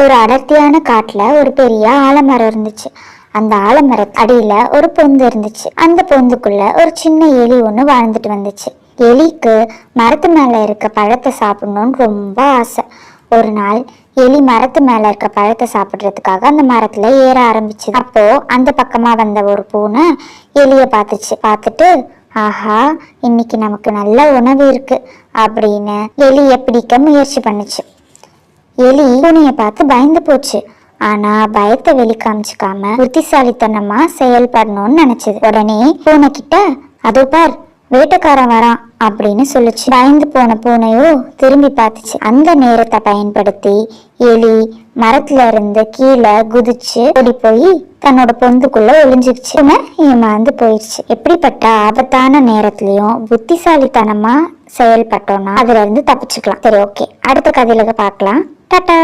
ஒரு அடர்த்தியான காட்டுல ஒரு பெரிய ஆலமரம் இருந்துச்சு. அந்த ஆலமர அடியில ஒரு பொந்து இருந்துச்சு. அந்த பொந்துக்குள்ள ஒரு சின்ன எலி ஒண்ணு வாழ்ந்துட்டு வந்துச்சு. எலிக்கு மரத்து மேல இருக்க பழத்தை சாப்பிடணும்னு ரொம்ப ஆசை. ஒரு நாள் எலி மரத்து மேல இருக்க பழத்தை சாப்பிடுறதுக்காக அந்த மரத்துல ஏற ஆரம்பிச்சு. அப்போ அந்த பக்கமா வந்த ஒரு பூனை எலிய பார்த்துட்டு, ஆஹா, இன்னைக்கு நமக்கு நல்ல உணவு இருக்கு அப்படின்னு எலிய பிடிக்க முயற்சி பண்ணுச்சு. எலி பூனைய பார்த்து பயந்து போச்சு. ஆனா பயத்தை வெளிக்காமிச்சுக்காம புத்திசாலித்தனமா செயல்படணும்னு நினைச்சது. உடனே பூனை கிட்ட, அதோ பார், வேட்டைக்காரன் வரான் அப்படின்னு சொல்லுச்சு. பயந்து போன பூனையோ திரும்பி பார்த்துச்சு. அந்த நேரத்தை பயன்படுத்தி எலி மரத்துல இருந்து கீழே குதிச்சு ஓடி போய் தன்னோட பொந்துக்குள்ள ஒளிஞ்சிருச்சு. ஏமாந்து போயிடுச்சு. எப்படிப்பட்ட ஆபத்தான நேரத்திலயும் புத்திசாலித்தனமா செயல்பட்டோம்னா அதுல இருந்து தப்பிச்சுக்கலாம். சரி, ஓகே, அடுத்த கதையில பார்க்கலாம். டாடா.